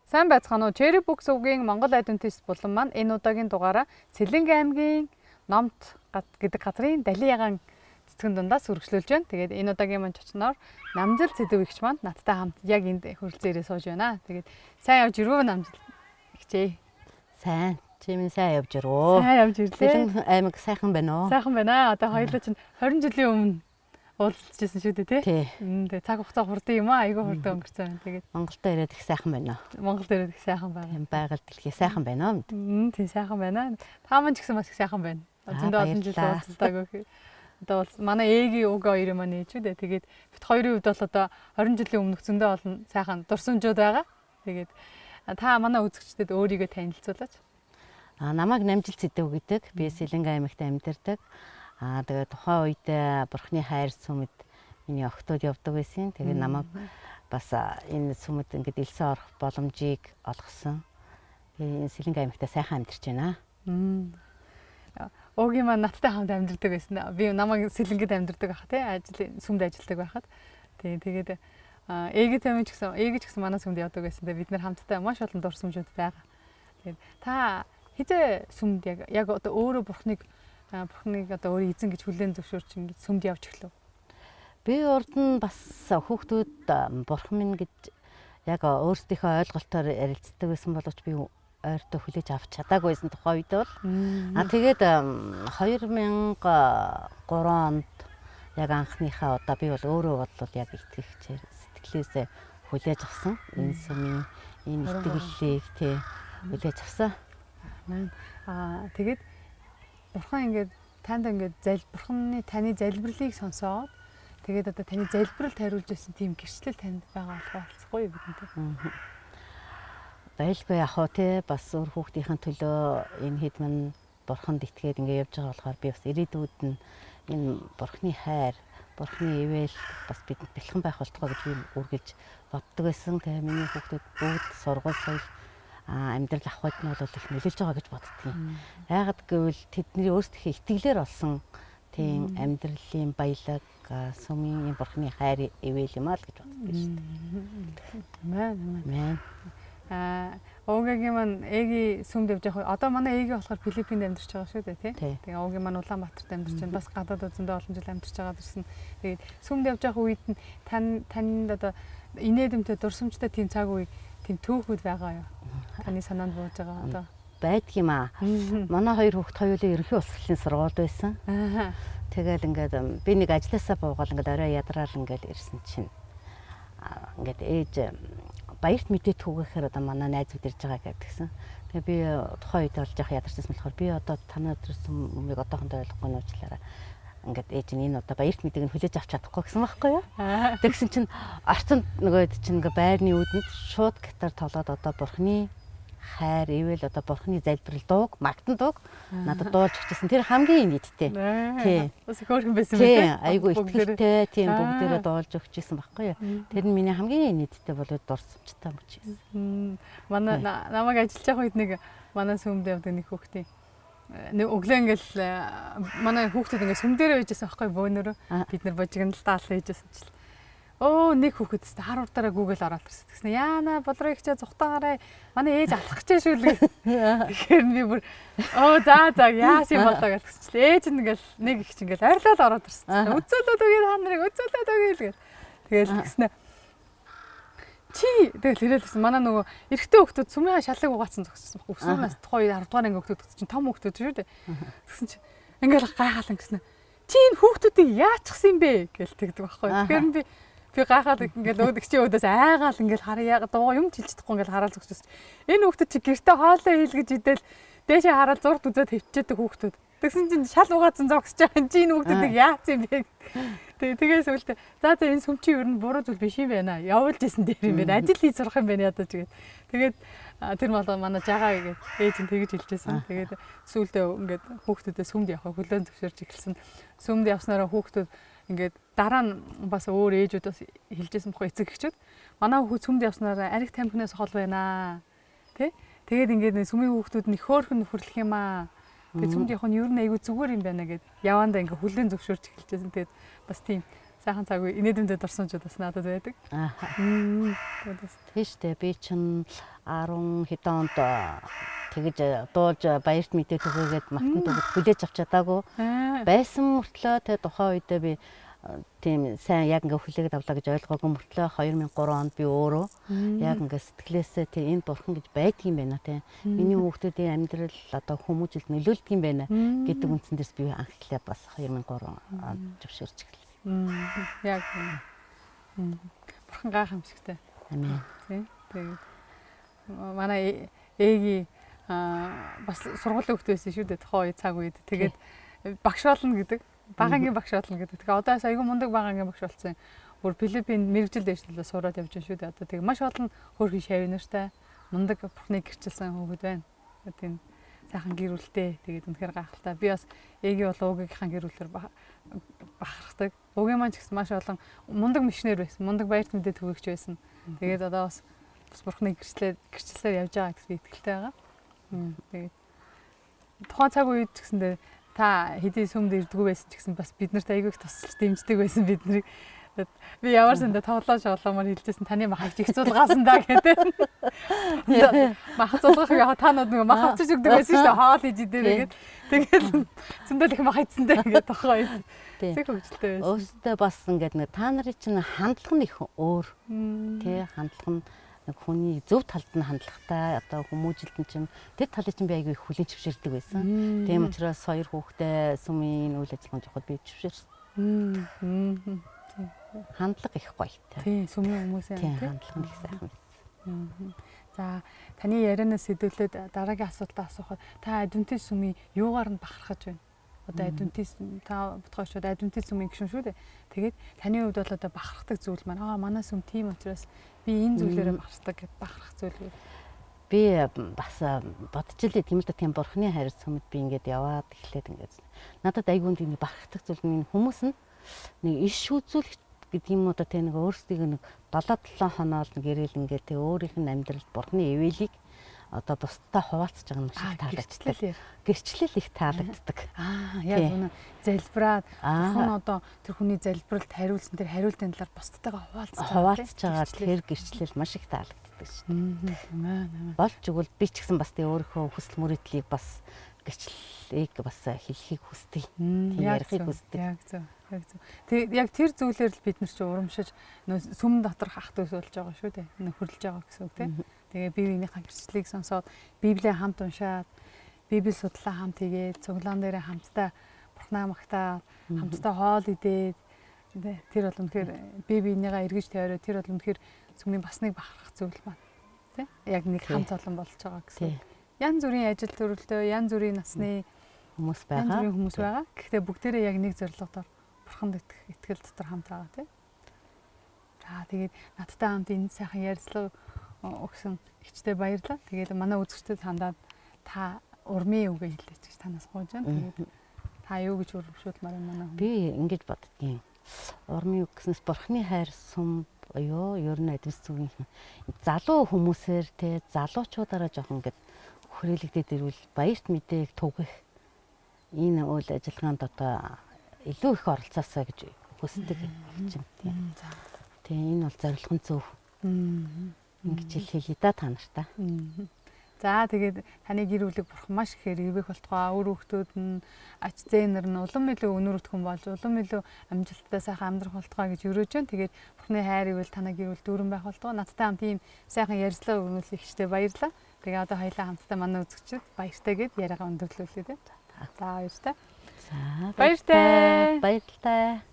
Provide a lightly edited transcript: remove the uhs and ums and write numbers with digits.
Сайн байцгаана уу? Cherry Books угийн Монгол Identist булан маань энэ удаагийн дугаараа Цэлэнгэ аймгийн Номт гэдэг газрын Далияган цэцгэн дундаас үргэлжлүүлж байна. Тэгээд энэ удаагийн маань чочноор Намжил Цэдэв игч маань надтай хамт яг энд хөрөлцөөрөө сууж байна. Тэгээд сайн явж ирвөө Намжил игчээ. Сайн. Чимэн сайн явж ирвөө. Сайн явж ирлээ. Цэлэн аймаг сайхан байна уу? Сайхан байна. Одоо хоёулаа чинь 20 жилийн өмнө уулзчихсан шүү дээ, тий? Тэгээ цаг хугацаа хурдан юм аа, айгүй хурдан өнгөрцөн. Тэгээд Монголд ирээд их сайхан байна уу? Монголд ирээд их сайхан байна. Тийм байгаль дэлхий сайхан байна уу? Тийм сайхан байна. Та маань ч гэсэн бас их сайхан байна. Зөндөө олон жил уулзалтаагүй. Одоо бол манай ээгийн уг хоёрын маань ээж үү дээ. Тэгээд бит хоёрын хувьд бол одоо 20 жилийн өмнөх зөндөө олон сайхан дурсамжууд байгаа. Тэгээд та манай үзэгчдэд өөрийгөө танилцуулаач. Намайг Намжил Цэдэв гэдэг. Би Цэлэнгэ аймагт амьдардаг. Тэгээд тухайн үед бурхны хайр сүмэд миний охтууд явдаг байсан. Тэгээд намайг бас энэ сүмэд ингээд элсэн орох боломжийг олгосон. Тэгээд энэ Цэлэнгэ аймагта сайхан амьдарч байна. Уугийн маань надтай хамт амьдардаг байсан. Би намайг Цэлэнгэд амьдардаг байхад тий ажил сүмд ажилладаг байхад. Тэгээд ээгийн тамийн ч гэсэн манай сүмд явдаг байсан. Тэгээд бид нэр хамтдаа маш олон дурсамжууд байгаа. Тэгээд та хизээ сүмд яг одоо өөрөө бурхныг одоо өөрөө эзэн гэж хүлээн зөвшөөрч ингэж сүмд явж эхлэв. Би урд нь бас хүүхдүүд бурхан минь гэж яг өөрсдийнхөө ойлголтоор ярилцдаг байсан боловч би ойртоо хүлээж авч чадаагүйсэн тухайн үед бол. Тэгээд 2003 онд яг анхныхаа удаа би бол өөрөө бодлоо яг итгэгчээр сэтгэлээсээ хүлээж авсан. Энэ сүмийн энэ итгэлийг тий хүлээж авсан. Тэгээд бурхан ингээд танд ингээд бурханы таны залбирлыг сонсоод тэгээд одоо таны залбиралд хариулж байсан тийм гэрчлэл танд байгаа болохгүй юу бидэнтэй. Байлгүй яг хоо тий бас өөр хүүхдийн төлөө энэ хэдмэн бурханд итгээд ингээд явж байгаа болохоор би бас ирээдүйд нь энэ бурхны хайр, бурхны ивэл бас бидэнд бэлхэн байх болтгоо гэж би үргэлж боддог байсан. Тэгээ миний хүүхдүүд бүгд сургууль соёл амьдрал ахуйд нь бол их нөлөөлж байгаа гэж боддгийг. Яагаад гэвэл тэдний өөрсдийнхээ итгэлээр олсон тийм амьдралын баялаг сүмийн бурхны хайр ивэл юм аа л гэж боддог шүү дээ. Мэн. Уугийн маань ээгийн сүмд явж байгаа. Одоо манай ээгийн болохоор Филиппинд амьдарч байгаа шүү дээ, тий? Тэгээ уугийн маань Улаанбаатарт амьдарч байна. Бас гадаадд зөндөө олон жил амьдарч байгаа гэсэн. Тэгээд сүмд явж байгаа үед нь танд одоо инээдэмтэй дурсамжтай тийм цаг үе тийм түүхүүд байгаа юу? Таны санаанд бууж байгаа одоо байдаг юм аа. Манай хоёр хүүхд хоёулаа ерөнхий улс хурлын сургуульд байсан. Тэгэл ингээд би нэг ажилласаа буугаал ингээд орой ядраал ингээд ирсэн чинь ингээд ээж баярт мэдээ түгээхээр одоо манай найзууд ирж байгаа гэдгсэн. Тэгээ би тухайн үед болж явах ядарсан болохоор би одоо танаа өдрсөн юмыг одоохондоо ойлгохгүй нуучлаараа ингээд ээж нь энэ одоо баярт мэдээг нь хүлээж авч чадахгүй гэсэн байхгүй юу? Тэгсэн чинь орцонд нөгөөд чинь ингээ байрны үүдэнд шууд гитар тоглоод одоо бурхны хайр ивэл одоо бурхны залбирал дууг магтан дууг надад дуулж өгчсэн. Тэр хамгийн нийттэй. Тий. Бас их өөрхөн байсан байх тийм. Айгу итгэлтэй тийм бүгдээрээ дуулж өгчсэн байхгүй юу? Тэр нь миний хамгийн нийттэй болоод дурсамжтай мөч гэсэн. Манай намайг ажиллаж байгаа үед нэг манай сүмд явдаг нэг хүүхдийн нэг өглөө ингээл манай хүүхдүүд ингээ сүм дээрээ байжсэн байхгүй бөөнөрөө бид нар божигнал даал хийжсэн чил. Нэг хүүхэд тест харуултаараа Google ороод ирсэн. Тэгснэ яана болроо ихчээ зүхтаагаараа манай ээж алах гэж шүү л. Тэгэхээр би бүр за яас юм болоо гэж хэлчихлээ. Ээж нь ингээл нэг их чинь ингээл арилаад ороод ирсэн. Үзүүлээд өгье та нарыг үзүүлээд өгье л гэж. Тэгэл тэгснэ тэгэл хэлсэн манай нөгөө эрэгтэй хүүхдүүд сүмийн шалыг угаацсан зогссон байхгүй. Өснөөс тухайн 10 дугаар анги хүүхдүүд чинь том хүүхдүүд шүү дээ. Тэгсэн чинь ингээл гайхаалан гэснэ. Чи энэ хүүхдүүдийг яачихсан юм бэ гэж тэгдэг байхгүй. Тэгэхээр би гайхаад ингээл өөдөг чи өөдөөс айгаал ингээл хараа дуу юм чилж чадахгүй ингээл хараал зогсчихсон. Энэ хүүхдүүд чи гэртээ хоолоо хийлгэж идэл дээшээ хараад зурд үзээд хөвчөөдөг хүүхдүүд. Тэгсэн чинь шал угаацсан зогсож байгаа чи энэ хүүхдүүдийг яац юм бэ? Тэгээс үлдээ. За энэ сүм чи ер нь буруу зүйл биш юм байна. Явуулж исэн дээр юм байна. Ажил хийж сурах юм байна ядаж гээд. Тэгээд тэр мал манай жагаа гээд ээж нь тэгж хэлжсэн. Тэгээд сүүлдээ ингээд хүүхдүүдээ сүмд явахаа хүлээн зөвшөөрч эхэлсэн. Сүмд явснараа хүүхдүүд ингээд дараа нь бас өөр ээжүүд бас хэлжсэн бохоо эцэг эхчүүд. Манай хүүхд сүмд явснараа ариг тамхинаас хол байна. Тэ? Тэгээд ингээд сүмийн хүүхдүүд нь хөөхөн нөхөрлөх юм аа. Тэгээд сүмд явах нь ер нь айгүй зүгээр юм байна гэд явандаа ингээ хүлэн зөвшөөрч эхэлжсэн. Тэгээд бас тийм сайхан цаг үе инээдэмдэд орсончуд бас надад байдаг. Тийштэй би чинь 10 хэдэн онд тэгж дуулж баярт мэдээ түгээгээд мартын төгөд хүлээж авч чадаагүй байсан мөртлөө тэ тухайн үедээ би тийм сайн яг ингээ хүлээгээд авлаа гэж ойлгоогүй мөртлөө 2003 онд би өөрөө яг ингээ сэтгэлээсээ тийм энэ бурхан гэж байдгийм байна тийм миний хүүхдүүдийн амьдрал одоо хүмүүжилд нөлөөлдөг юм байна гэдэг үндсэндээс би анхлаа бас 2003 онд зөвшөөрч эхэлсэн. Яг бурхан гайхамшигтай. Амин. Тэгээд манай ээги бас сургуулийн хөвгт байсан шүү дээ тухайн цаг үед. Тэгээд багш болно гэдэг. Багангийн багш болно гэдэг. Тэгээ одоо айгүй мундаг багангийн багш болсон. Бүр Филиппин мэрэгжил дэвшлэлээ сураад явж байгаа шүү дээ. Одоо тэгээ маш олон хөөрхөн шавнартай мундаг бурхныг гэрчилсэн хүүхэд байна. Тийм сайхан гэрүүлтэй. Тэгээд үнэхээр гайхалтай. Би бас ээги бол уугийнхаа гэрүүлээр бахархдаг. Уугийн маань ч гэсэн маш олон мундаг мишнэр байсан. Мундаг баярт мэдээ төгөөгч байсан. Тэгээд одоо бас бурхныг гэрчлэлээр явж байгаа гэж итгэлтэй байгаа. Тэгээд тухайн цаг үед ч гэсэндээ та хэдий сүмд ирдгүү байсан ч гэсэн бас бид нарт айгүй их тусалж дэмждэг байсан биднийг. Би ямар сандаа тоглоо шоглоомор хэлжсэн таны махыг жигцүүлгаасан даа гэдэг. Мах цулгах яа танууд нэг мах авчиж өгдөг байсан шүү дээ хоол хийж идэрээ гэдэг. Тэгээд зөндөл их мах идсэндээ гэдэг тохоо. Тэг хөвгөлтэй байсан. Өөртөө бас ингээд нэг та нарын чинь хандлага нь их өөр. Тэ хандлага нь хүний зөв талд нь хандлагатай одоо хүмүүжилт нь чинь тэр талыг чинь би айгүй их хүлээн зөвшөөрдөг байсан. Тийм учраас хоёр хүүхдээ сүмийн үйл ажиллагаанд явахад би зөвшөөрсөн. Хандлага их гоё. Тийм сүмийн хүмүүсийн хандлага нь их сайхан байсан. За таны ярианаас сэдвүүлээд дараагийн асуултаа асуухад та адвентист сүмийн юугаар нь бахархаж байна? Одоо адвентист та бодгоочод адвентист сүмийн гишүүн шүү дээ. Тэгээд таны хувьд бол одоо бахархдаг зүйл маань манай сүм тийм учраас би энэ зүйлээрээ бахархдаг гэд бахарх зүйл үү? Би бас бодчихлээ тийм л да тийм бурхны хайр сүмд би ингээд яваад эхлээд ингээд надад айгуунд энэ бахархдаг зүйл нь хүмүүс нь нэг иш үзүүлэх гэдэг юм уу да тийм нэг өөрсдийг нэг 7-7 хоноод нэг ирээл ингээд тэг өөрийнх нь амьдралд бурхны ивэлийг одоо бусдаа хуваалцж байгаа юм шиг таалагддаг. Гэрчлэл их таалагддаг. Яг үнэ залбираад бурхан одоо тэр хүний залбиралд хариулсан тэр хариултын талаар бусдтайгаа хуваалцж байгаа тэр гэрчлэл маш их таалагддаг шүү дээ. Болж игэл би ч гэсэн бас тэг өөрийнхөө хүсэл мөрөөдлийг бас гэрчлэлийг бас хэлхийг хүсдэг. Тийм ярихыг хүсдэг. Яг зөв. Тэг яг тэр зүйлээр л бид нар ч урамшиж сүм доторх ах дүүс болж байгаа шүү дээ. Хөрлөж байгаа гэсэн үг тийм. Тэгээ бие биенийхээ гэрчлэлийг сонсоод Библийг хамт уншаад Библи судлаа хамт хийгээд цуглаан дээрээ хамтдаа бурхнаа магтаа хамтдаа хоол идээд тэр бол үнэхээр бие биенийгаа эргэж тойроо тэр бол үнэхээр сүмийн бас нэг бахархах зүйл маань тийм яг нэг хамт олон болж байгаа гэсэн. Янз бүрийн ажил төрөлтөө янз бүрийн насны хүмүүс байгаа. Гэхдээ бүгдээрээ яг нэг зорилгодоор бурханд итгэл дотор хамт байгаа тийм. За тэгээд надтай хамт энэ сайхан ярилцлага өгсөн ихтэй баярлалаа. Тэгээд манай үзэгчдэд хандаад та урмын үгээ хэлээч гэж танаас гуйж байна. Тэгээд та юу гэж урамшуулмаар байна манай. Би ингэж боддгийн. Урмын үг гэснээс бурхны хайр сум буюу ер нь адвис зүгийн залуу хүмүүсээр те залуучуудаараа жоохон ингэж хүрээлэгдээд ирвэл баярт мэдээг түгэх энэ үйл ажиллагаанд одоо илүү их оролцоосоо гэж хүсдэг болж байна. Тийм энэ бол зорилго нь зөв. Ингэж хэлээ да та нартаа. За тэгээд таны гэр бүлийг бурхан маш ихээр ивэх болтугай өр хүүхдүүд нь ач зээнэр нь улам илүү өнөр өтгөн болж улам илүү амжилттай сайхан амьдрах болтугай гэж өрөөж байна. Тэгээд бурханы хайр ивэл танай гэр бүл дүүрэн байх болтугай. Надтай хамт ийм сайхан ярилцлага өгнөөс ихтэй баярлалаа. Тэгээ одоо хоёулаа хамтдаа манай үзэгчид баяртай гэд яриагаа өндөрлүүлээ тийм. За баяртай. За баяртай. Баярлалаа.